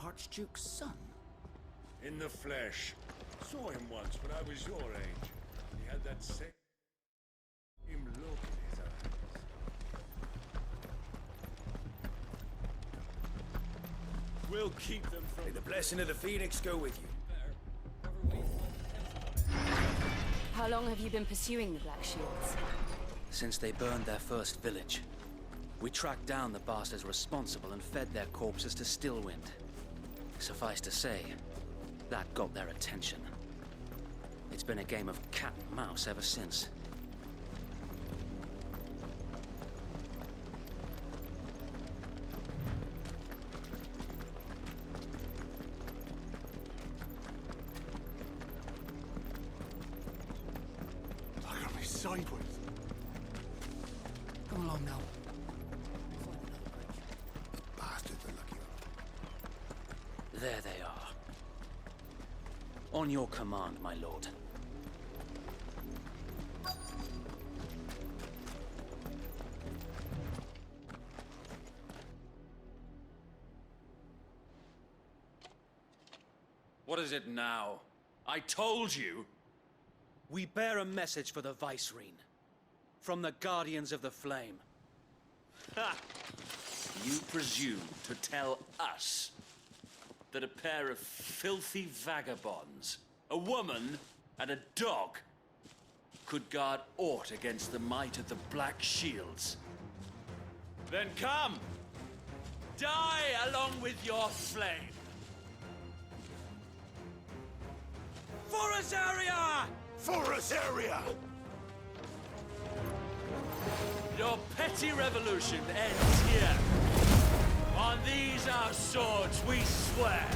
Archduke's son? In the flesh. Saw him once when I was your age. He had that same look in his eyes. We'll keep them from... May the blessing of the Phoenix go with you. How long have you been pursuing the Black Shields? Since they burned their first village. We tracked down the bastards responsible and fed their corpses to Stillwind. Suffice to say, that got their attention. It's been a game of cat and mouse ever since. Look at me sideways. Come along now. Bastards are lucky. There they are. On your command, my lord. What is it now? I told you! We bear a message for the Vicereine. From the Guardians of the Flame. Ha! You presume to tell us that a pair of filthy vagabonds, a woman and a dog, could guard aught against the might of the Black Shields? Then come! Die along with your flame! For Azaria! For Azaria! Your petty revolution ends here. On these our swords we swear.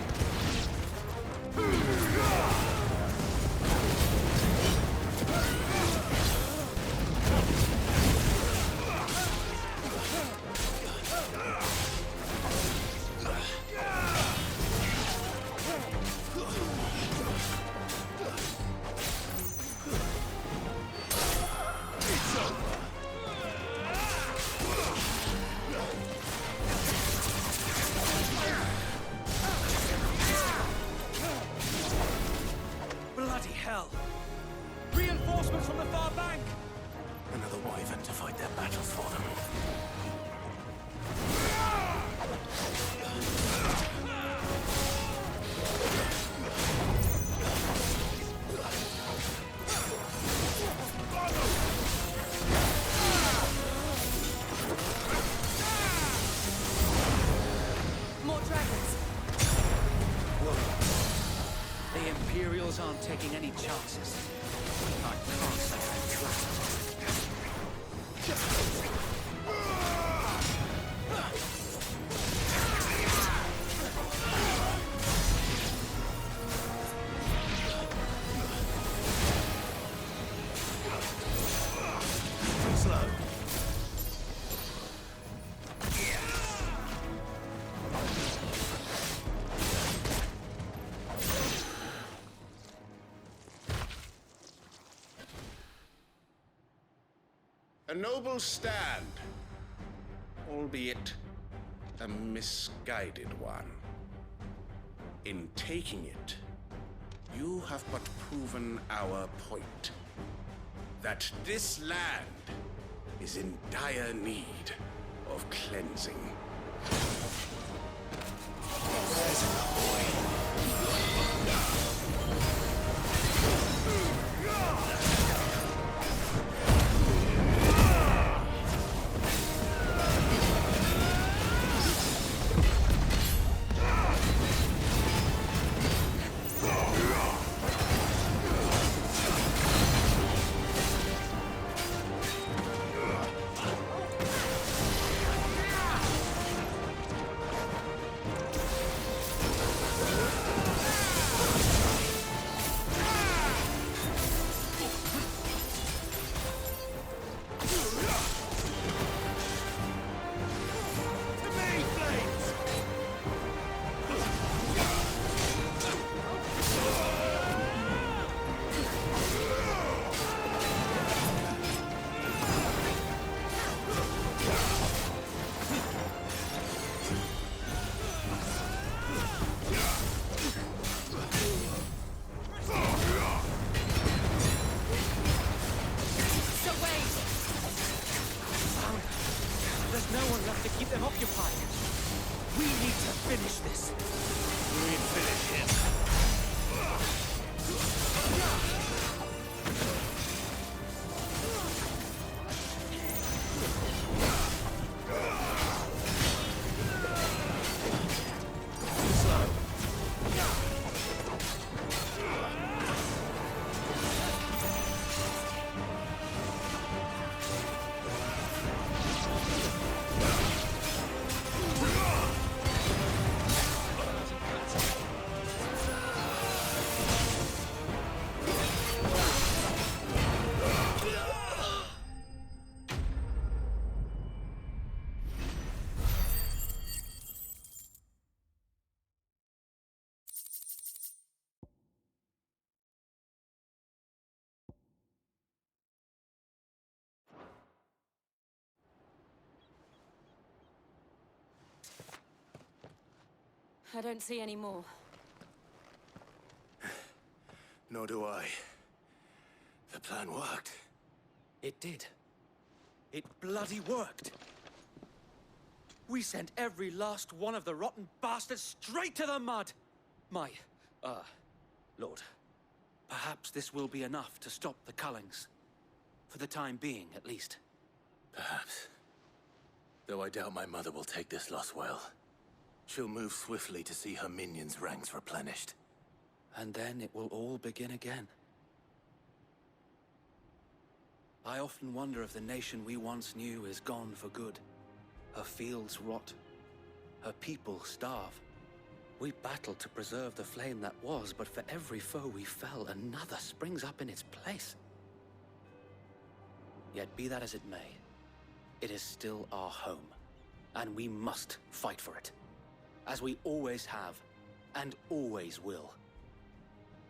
Bloody hell! Reinforcements from the far bank! Another wyvern to fight their battles for them. More dragons! The Imperials aren't taking any chances. I can't say I'm flattered. Slow. A noble stand, albeit a misguided one. In taking it, you have but proven our point. That this land is in dire need of cleansing. need to finish this. We ain't finished yet. I don't see any more. Nor do I. The plan worked. It did. It bloody worked. We sent every last one of the rotten bastards straight to the mud! Lord, perhaps this will be enough to stop the Cullings. For the time being, at least. Perhaps. Though I doubt my mother will take this loss well. She'll move swiftly to see her minions' ranks replenished. And then it will all begin again. I often wonder if the nation we once knew is gone for good. Her fields rot. Her people starve. We battled to preserve the flame that was, but for every foe we fell, another springs up in its place. Yet be that as it may, it is still our home, and we must fight for it. As we always have, and always will.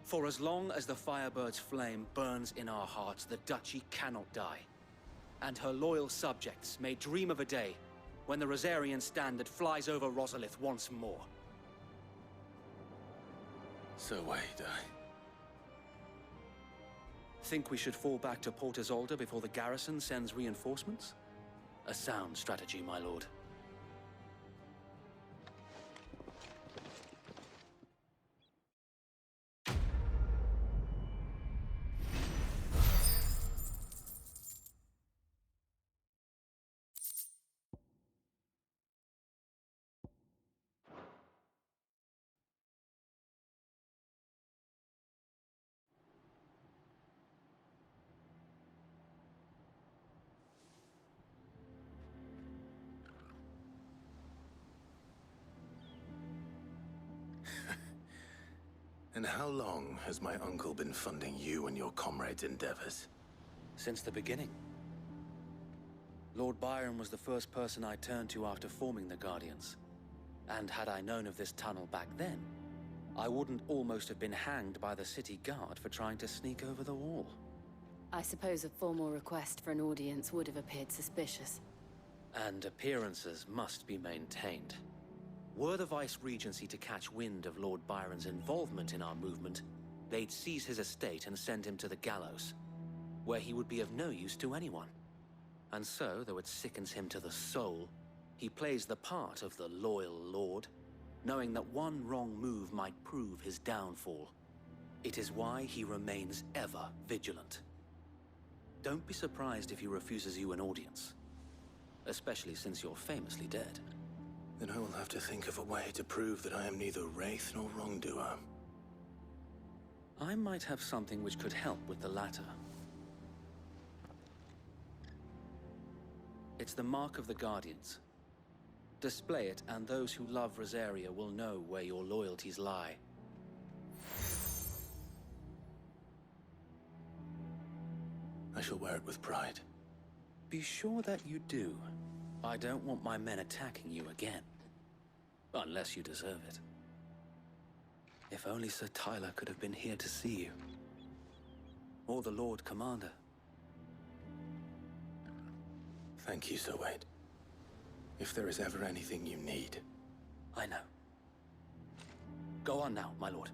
For as long as the Firebird's flame burns in our hearts, the Duchy cannot die. And her loyal subjects may dream of a day when the Rosarian standard flies over Rosalith once more. So wait, Think we should fall back to Port Isolde before the garrison sends reinforcements? A sound strategy, my lord. And how long has my uncle been funding you and your comrades' endeavors? Since the beginning. Lord Byron was the first person I turned to after forming the Guardians. And had I known of this tunnel back then, I wouldn't almost have been hanged by the city guard for trying to sneak over the wall. I suppose a formal request for an audience would have appeared suspicious. And appearances must be maintained. Were the Vice-Regency to catch wind of Lord Byron's involvement in our movement, they'd seize his estate and send him to the gallows, where he would be of no use to anyone. And so, though it sickens him to the soul, he plays the part of the loyal lord, knowing that one wrong move might prove his downfall. It is why he remains ever vigilant. Don't be surprised if he refuses you an audience, especially since you're famously dead. Then I will have to think of a way to prove that I am neither wraith nor wrongdoer. I might have something which could help with the latter. It's the mark of the Guardians. Display it, and those who love Rosaria will know where your loyalties lie. I shall wear it with pride. Be sure that you do. I don't want my men attacking you again. Unless you deserve it. If only Sir Tyler could have been here to see you. Or the Lord Commander. Thank you, Sir Wade. If there is ever anything you need. I know. Go on now, my lord.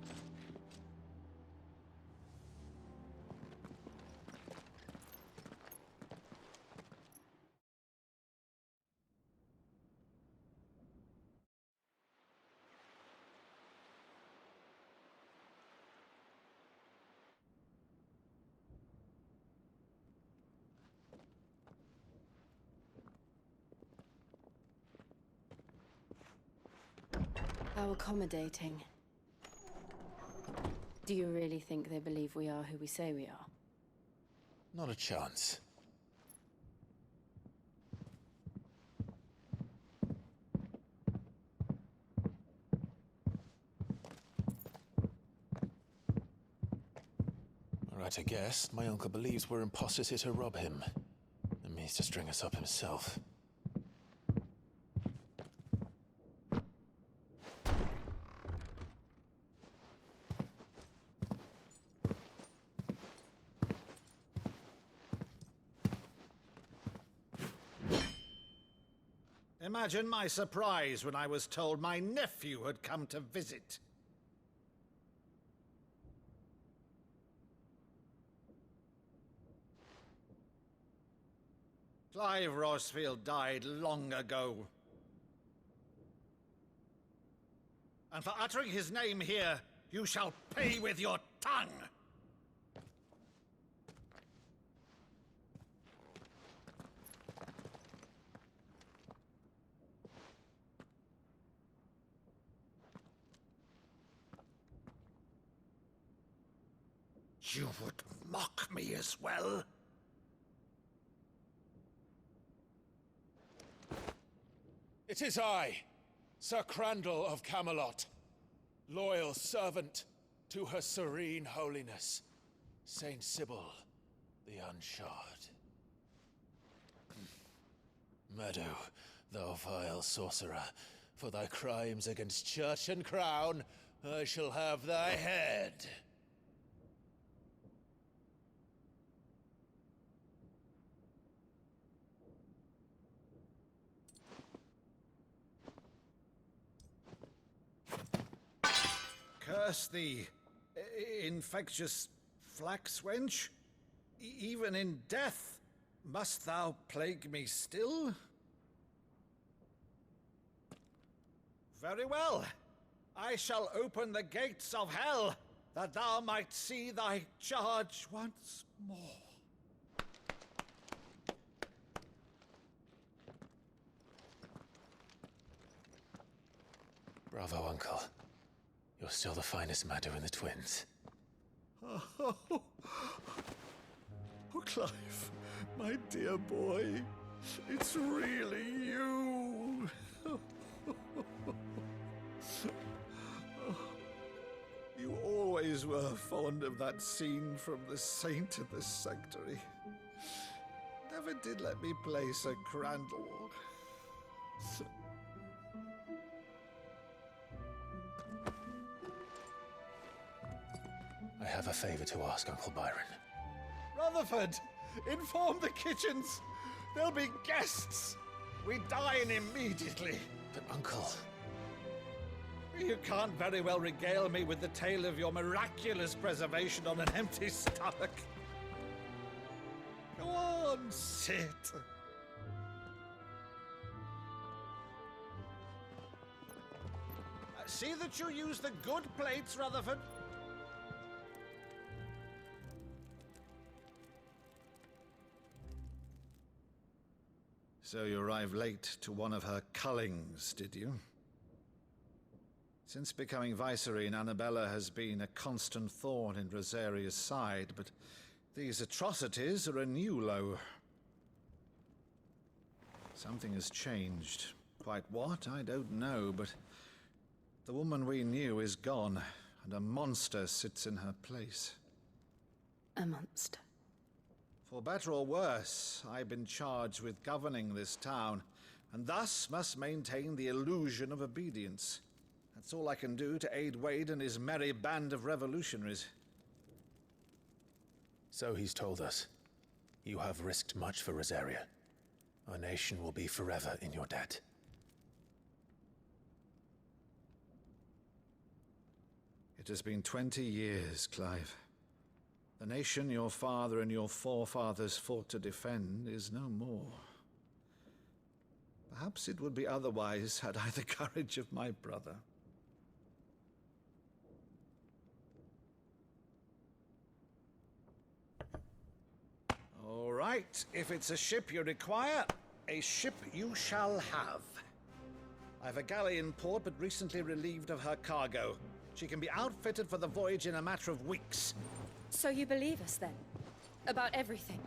How accommodating. Do you really think they believe we are who we say we are? Not a chance. Right, I guess. My uncle believes we're imposters here to rob him. And means to string us up himself. Imagine my surprise when I was told my nephew had come to visit. Clive Rosfield died long ago. And for uttering his name here, you shall pay with your tongue! You would mock me as well? It is I, Sir Crandall of Camelot, loyal servant to Her Serene Holiness, Saint Sybil the Unshod. Meadow, thou vile sorcerer, for thy crimes against church and crown, I shall have thy head. Curse thee, infectious flax wench. Even in death, must thou plague me still? Very well. I shall open the gates of hell, that thou might see thy charge once more. Bravo, Uncle. You're still the finest Meadow in the twins. Oh, Clive, my dear boy, it's really you. You always were fond of that scene from The Saint of the Sanctuary. Never did let me play Sir Crandall. I have a favor to ask, Uncle Byron. Rutherford, inform the kitchens. There'll be guests. We dine immediately. But, Uncle... You can't very well regale me with the tale of your miraculous preservation on an empty stomach. Go on, sit. See that you use the good plates, Rutherford. So you arrived late to one of her cullings, did you? Since becoming Vicereine, Annabella has been a constant thorn in Rosaria's side, but these atrocities are a new low. Something has changed. Quite what, I don't know, but the woman we knew is gone, and a monster sits in her place. A monster. For better or worse, I've been charged with governing this town, and thus must maintain the illusion of obedience. That's all I can do to aid Wade and his merry band of revolutionaries. So he's told us. You have risked much for Rosaria. Our nation will be forever in your debt. It has been 20 years, Clive. The nation your father and your forefathers fought to defend is no more. Perhaps it would be otherwise had I the courage of my brother. All right, if it's a ship you require, a ship you shall have. I've a galley in port, but recently relieved of her cargo. She can be outfitted for the voyage in a matter of weeks. So you believe us then? About everything?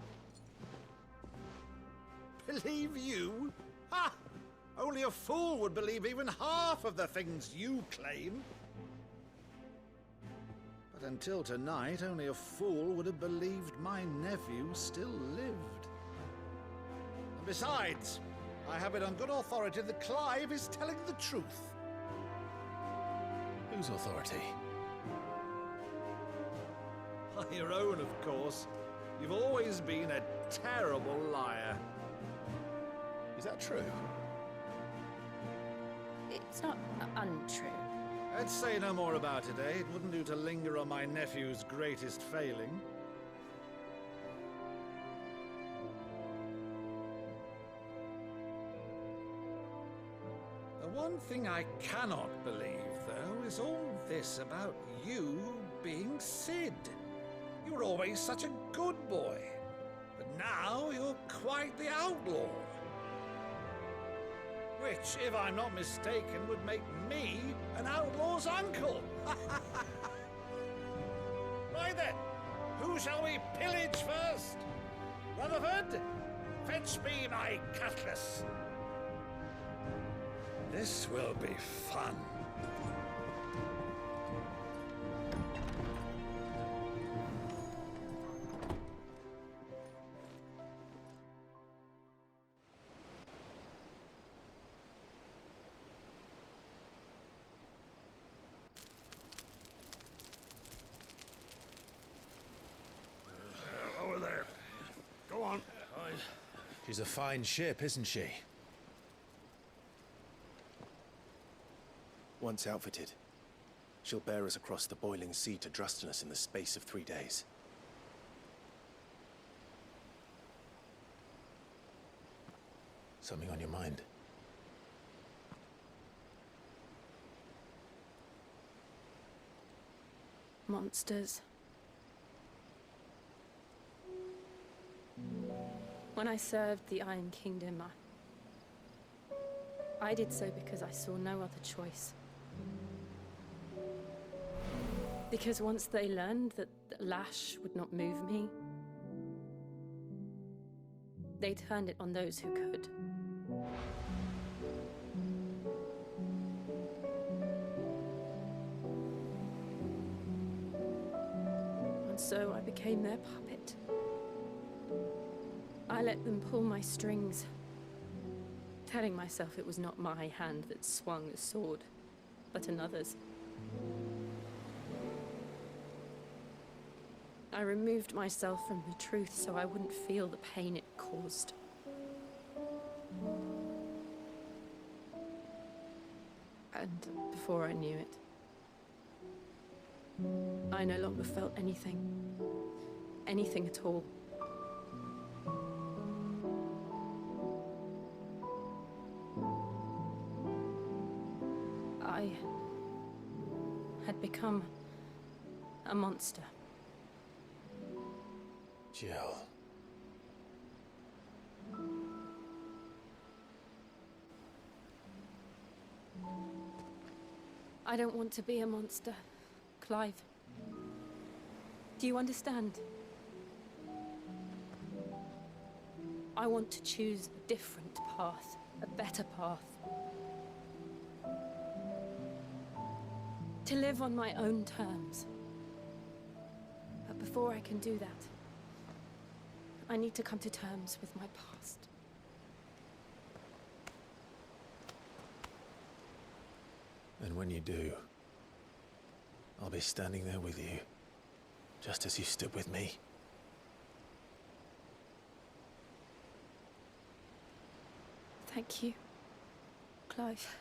Believe you? Ha! Only a fool would believe even half of the things you claim. But until tonight, only a fool would have believed my nephew still lived. And besides, I have it on good authority that Clive is telling the truth. Whose authority? Your own, of course. You've always been a terrible liar. Is that true? It's not untrue. Let's say no more about it, eh? It wouldn't do to linger on my nephew's greatest failing. The one thing I cannot believe, though, is all this about you being Sid. You were always such a good boy, but now you're quite the outlaw. Which, if I'm not mistaken, would make me an outlaw's uncle. Right then, who shall we pillage first? Rutherford, fetch me my cutlass. This will be fun. Over there. Go on. She's a fine ship, isn't she? Once outfitted, she'll bear us across the boiling sea to Drustenus in the space of 3 days. Something on your mind? Monsters. When I served the Iron Kingdom, I did so because I saw no other choice. Because once they learned that the lash would not move me, they turned it on those who could. And so I became their puppet. I let them pull my strings, telling myself it was not my hand that swung the sword, but another's. I removed myself from the truth so I wouldn't feel the pain it caused. And before I knew it, I no longer felt anything. Anything at all. I had become a monster. Jill. I don't want to be a monster, Clive. Do you understand? I want to choose a different path, a better path. To live on my own terms. But before I can do that, I need to come to terms with my past. And when you do, I'll be standing there with you, just as you stood with me. Thank you, Clive.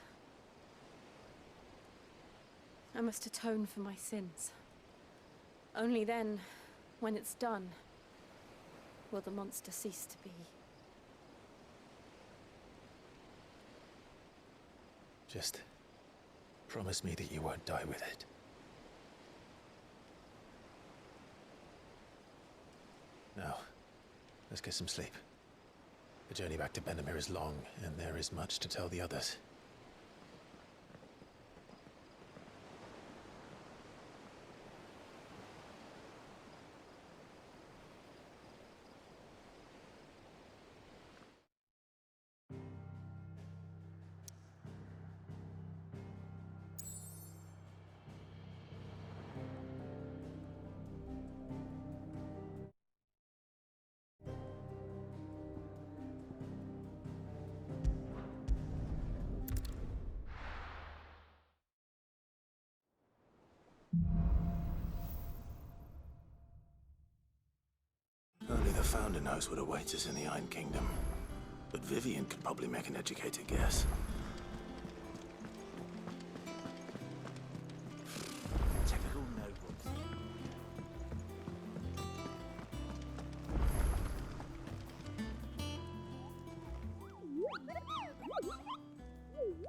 I must atone for my sins. Only then, when it's done, will the monster cease to be. Just promise me that you won't die with it. Now, let's get some sleep. The journey back to Benamir is long, and there is much to tell the others. founder knows what awaits us in the Iron Kingdom, but Vivian could probably make an educated guess. Typical nobles.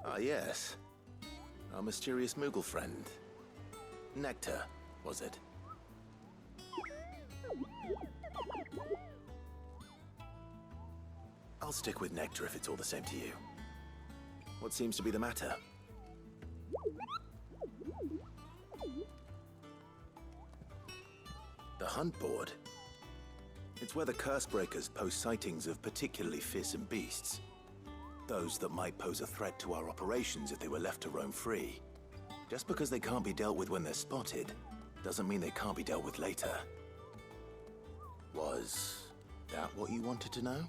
Ah, yes. Our mysterious Moogle friend. Nectar, was it? I'll stick with Nectar if it's all the same to you. What seems to be the matter? The Hunt Board? It's where the Cursebreakers post sightings of particularly fearsome beasts. Those that might pose a threat to our operations if they were left to roam free. Just because they can't be dealt with when they're spotted, doesn't mean they can't be dealt with later. Was that what you wanted to know?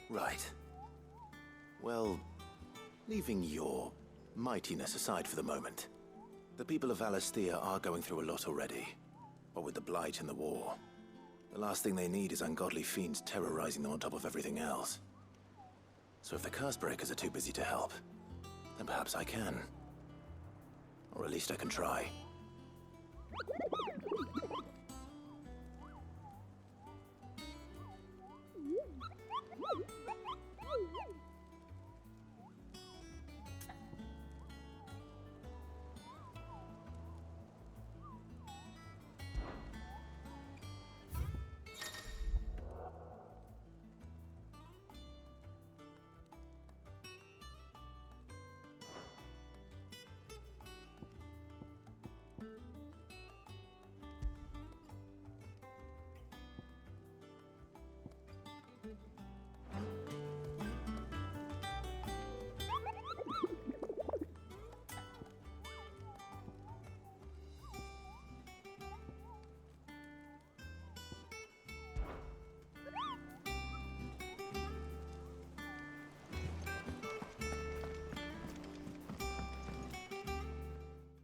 Right. Well, leaving your mightiness aside for the moment, the people of Valisthea are going through a lot already. What with the Blight and the war, the last thing they need is ungodly fiends terrorizing them on top of everything else. So if the Cursebreakers are too busy to help, then perhaps I can. Or at least I can try.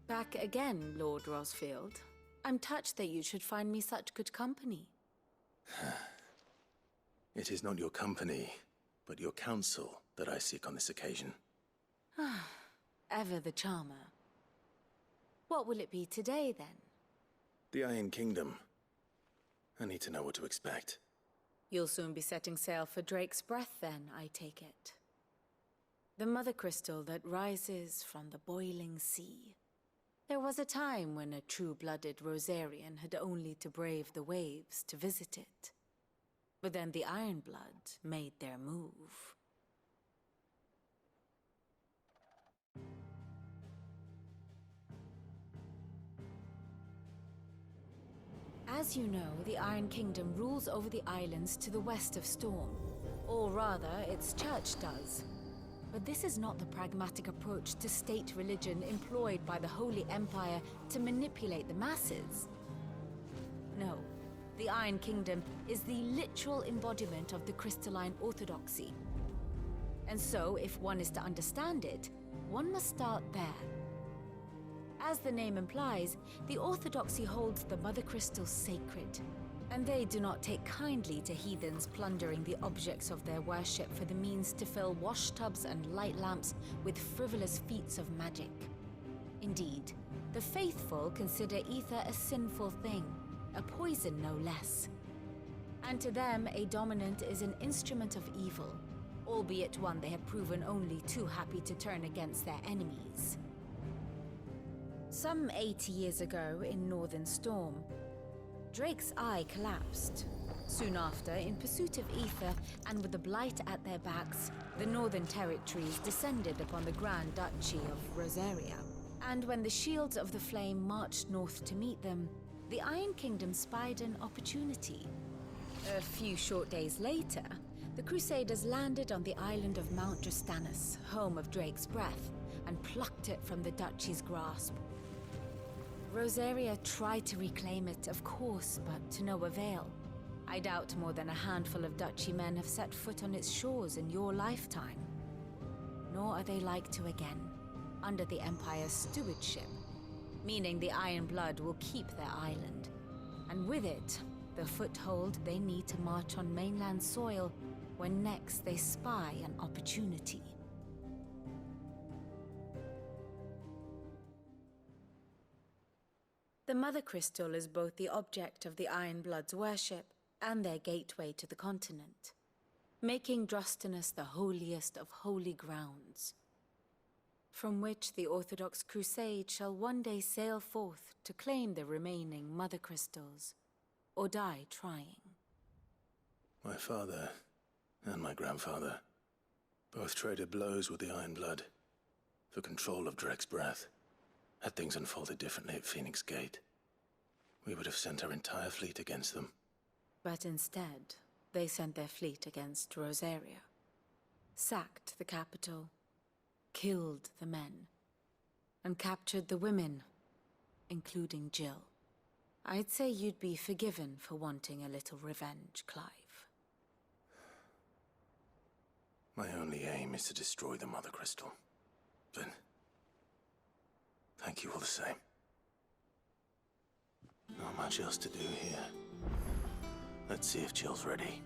Back again, Lord Rosfield. I'm touched that you should find me such good company. It is not your company, but your counsel that I seek on this occasion. Ever the charmer. What will it be today, then? The Iron Kingdom. I need to know what to expect. You'll soon be setting sail for Drake's Breath, then, I take it. The mother crystal that rises from the boiling sea. There was a time when a true-blooded Rosarian had only to brave the waves to visit it. But then the Ironblood made their move. As you know, the Iron Kingdom rules over the islands to the west of Storm. Or rather, its church does. But this is not the pragmatic approach to state religion employed by the Holy Empire to manipulate the masses. No, the Iron Kingdom is the literal embodiment of the crystalline orthodoxy. And so, if one is to understand it, one must start there. As the name implies, the orthodoxy holds the Mother Crystal sacred, and they do not take kindly to heathens plundering the objects of their worship for the means to fill washtubs and light lamps with frivolous feats of magic. Indeed, the faithful consider ether a sinful thing, a poison no less. And to them, a dominant is an instrument of evil, albeit one they have proven only too happy to turn against their enemies. Some 80 years ago in Northern Storm, Drake's eye collapsed. Soon after, in pursuit of ether and with the Blight at their backs, the Northern Territories descended upon the Grand Duchy of Rosaria. And when the Shields of the Flame marched north to meet them, the Iron Kingdom spied an opportunity. A few short days later, the Crusaders landed on the island of Mount Drastanus, home of Drake's Breath, and plucked it from the Duchy's grasp. Rosaria tried to reclaim it, of course, but to no avail. I doubt more than a handful of duchy men have set foot on its shores in your lifetime. Nor are they like to again, under the Empire's stewardship, meaning the Iron Blood will keep their island. And with it, the foothold they need to march on mainland soil when next they spy an opportunity. The Mother Crystal is both the object of the Iron Blood's worship and their gateway to the continent, making Drostanus the holiest of holy grounds, from which the Orthodox Crusade shall one day sail forth to claim the remaining Mother Crystals, or die trying. My father and my grandfather both traded blows with the Iron Blood for control of Drek's breath. Had things unfolded differently at Phoenix Gate, we would have sent our entire fleet against them. But instead, they sent their fleet against Rosaria, sacked the capital, killed the men, and captured the women, including Jill. I'd say you'd be forgiven for wanting a little revenge, Clive. My only aim is to destroy the Mother Crystal. But thank you all the same. Not much else to do here. Let's see if Jill's ready.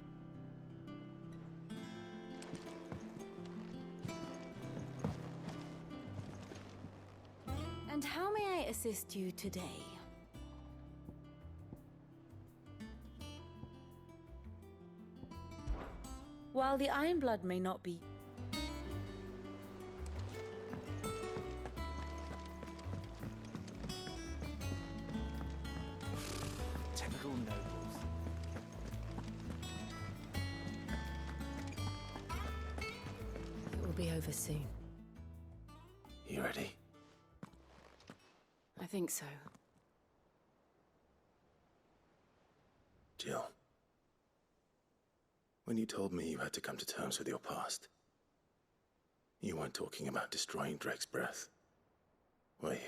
And how may I assist you today? While the Iron Blood may not be... Typical nobles. It will be over soon. You ready? I think so. Jill. When you told me you had to come to terms with your past, you weren't talking about destroying Drek's breath, were you?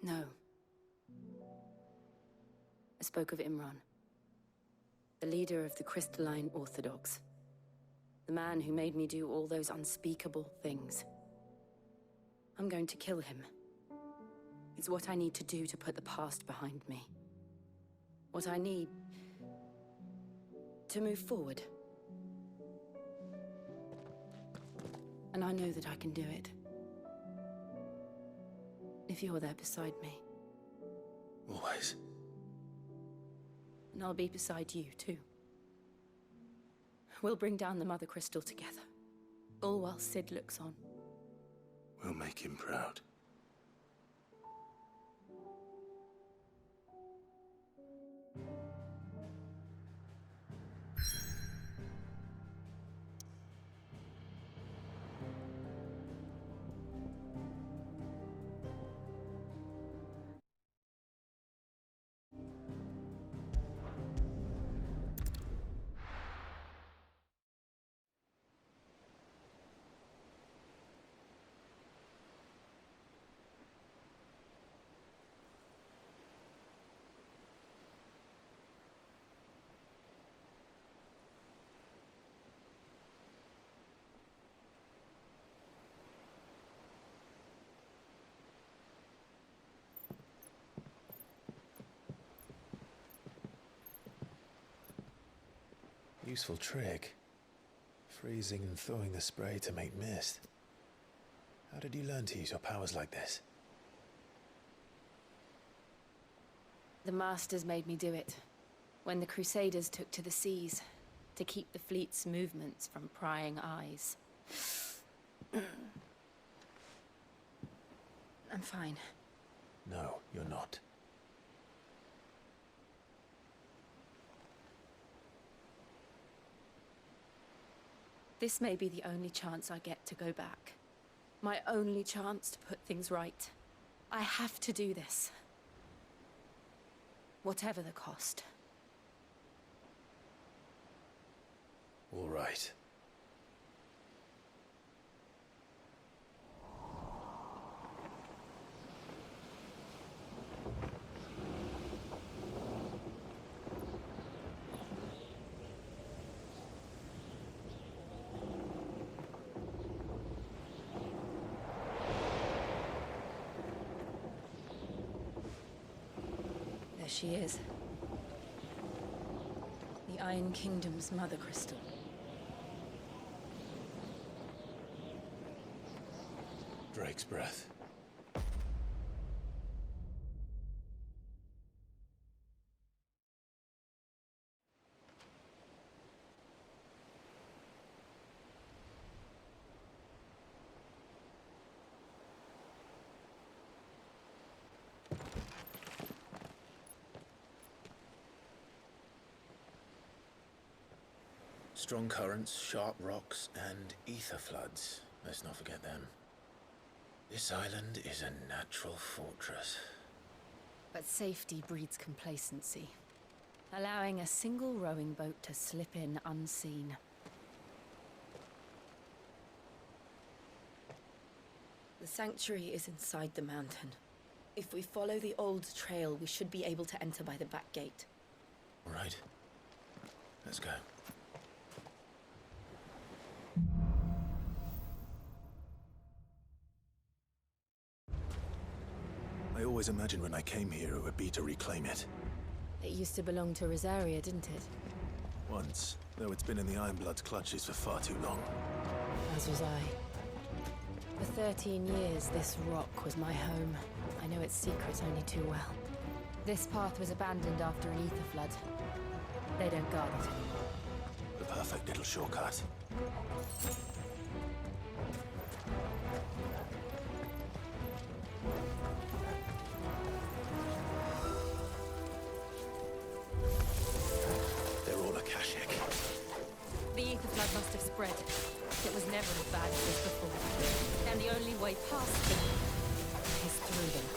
No. I spoke of Imran, the leader of the Crystalline Orthodox. The man who made me do all those unspeakable things. I'm going to kill him. It's what I need to do to put the past behind me. What I need to move forward. And I know that I can do it. If you're there beside me. Always. And I'll be beside you, too. We'll bring down the Mother Crystal together. All while Sid looks on. We'll make him proud. Useful trick. Freezing and thawing the spray to make mist. How did you learn to use your powers like this? The Masters made me do it. When the Crusaders took to the seas, to keep the fleet's movements from prying eyes. I'm fine. No, you're not. This may be the only chance I get to go back. My only chance to put things right. I have to do this. Whatever the cost. All right. she is. The Iron Kingdom's mother crystal. Drake's breath. Strong currents, sharp rocks, and ether floods. Let's not forget them. This island is a natural fortress. But safety breeds complacency, allowing a single rowing boat to slip in unseen. The sanctuary is inside the mountain. If we follow the old trail, we should be able to enter by the back gate. All right. Let's go. I always imagined when I came here it would be to reclaim it. It used to belong to Rosaria, didn't it? Once, though it's been in the Ironblood's clutches for far too long. As was I. For 13 years, this rock was my home. I know its secrets only too well. This path was abandoned after an ether flood. They don't guard it anymore. The perfect little shortcut. They're all Akashic. The ether flood must have spread. It was never as bad as this before. And the only way past them is through them.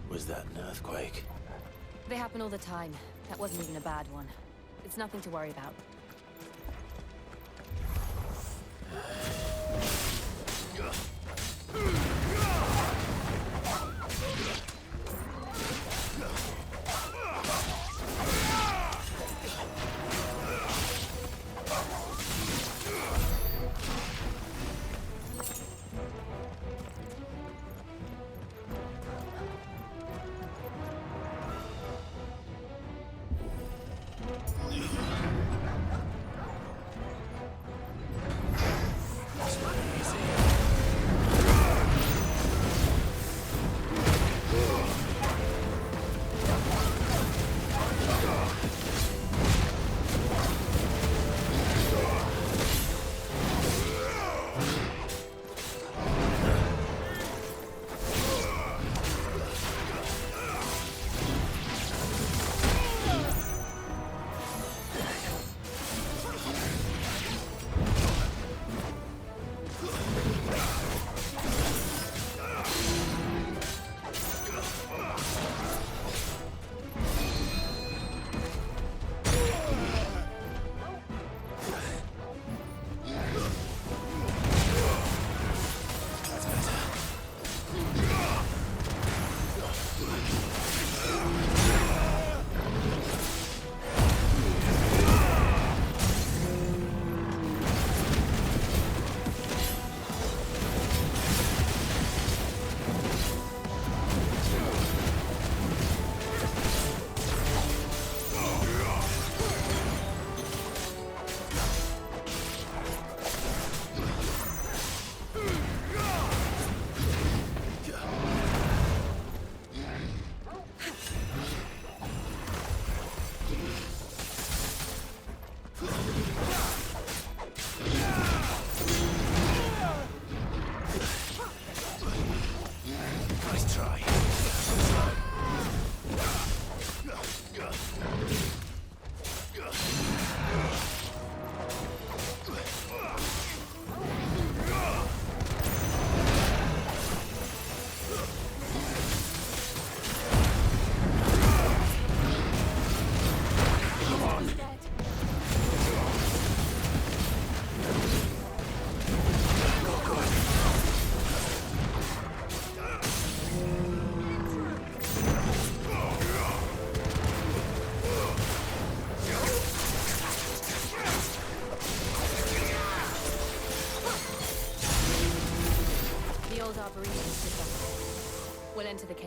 Was that an earthquake? They happen all the time. That wasn't even a bad one. It's nothing to worry about.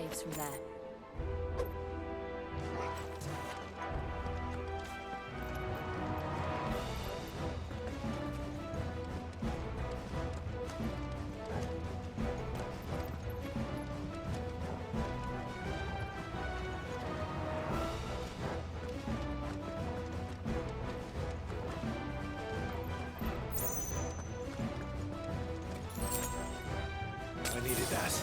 caves from there. I needed that.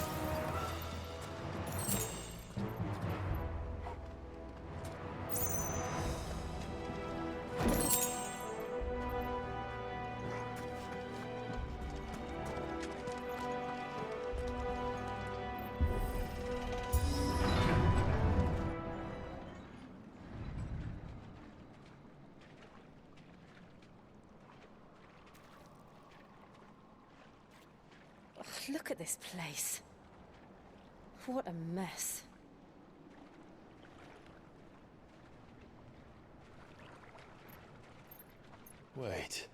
Look at this place. What a mess. Wait.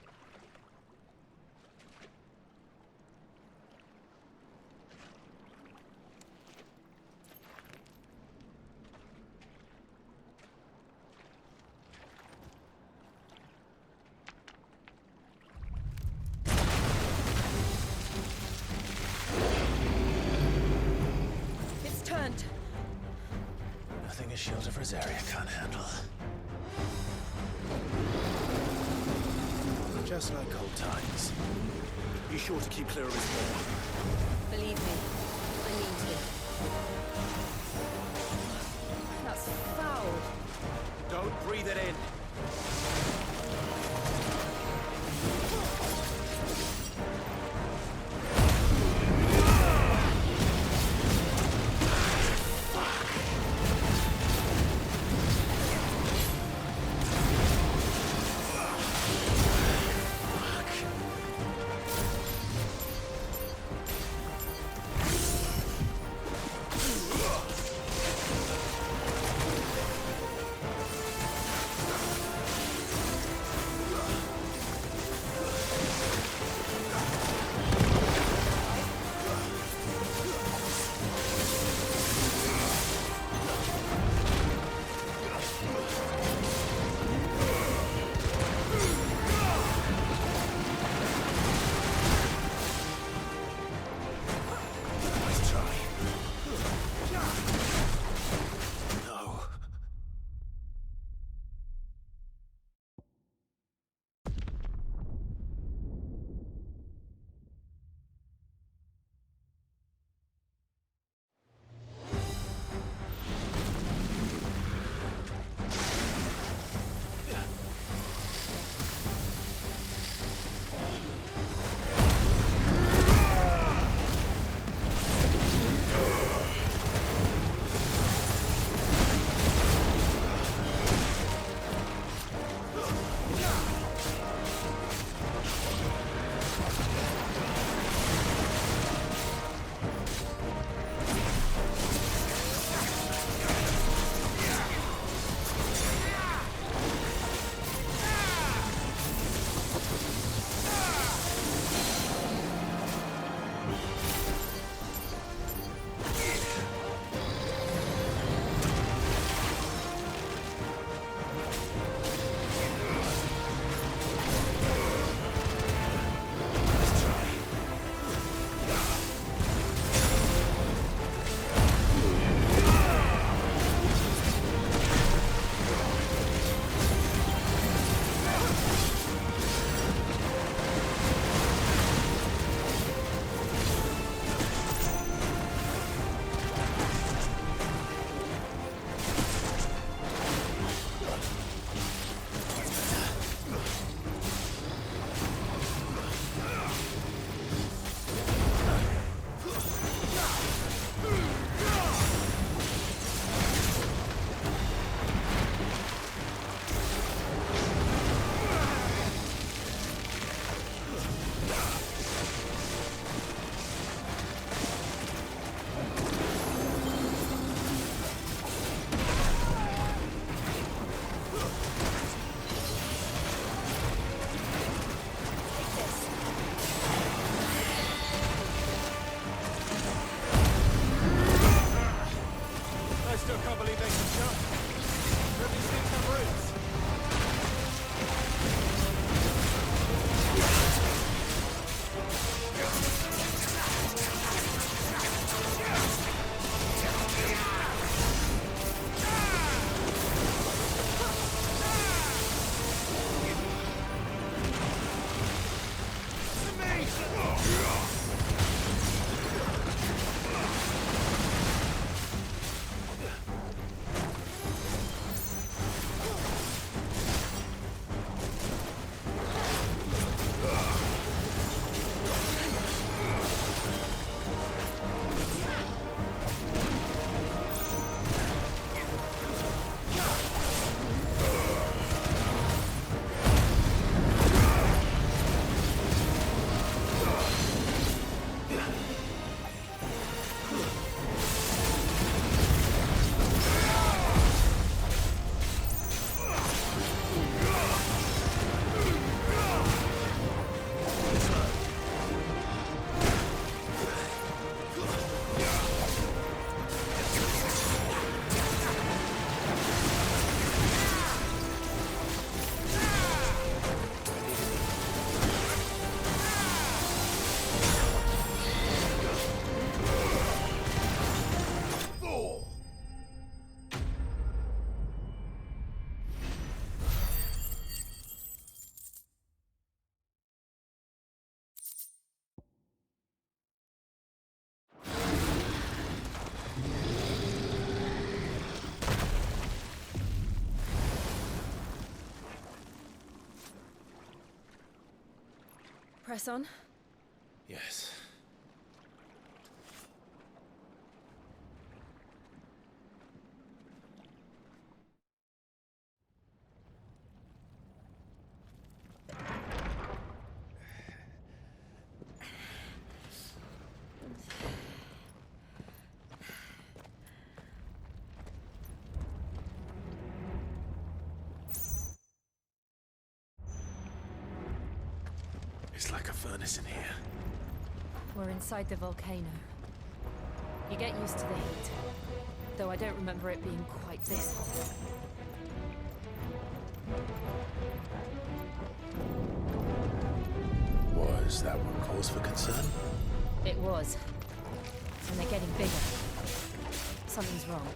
It's turned. Nothing a shield of Rosaria can't handle. Just like old times. Be sure to keep clear of his wall. Believe me, I mean to. That's foul. Don't breathe it in. Press on. Yes. It's like a furnace in here. We're inside the volcano. You get used to the heat, though I don't remember it being quite this hot. Was that one cause for concern? It was. And they're getting bigger. Something's wrong.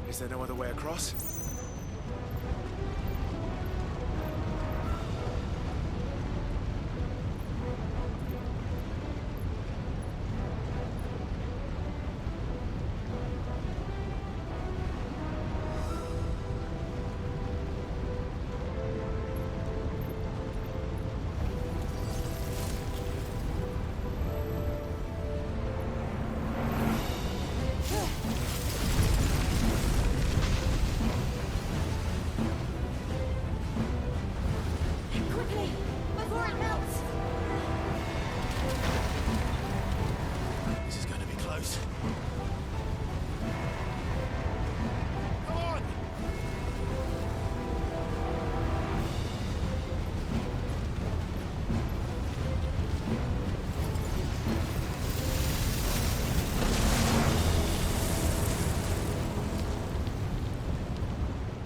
Is there no other way across? goes. Come on!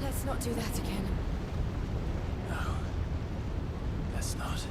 Let's not do that again. No. Let's not.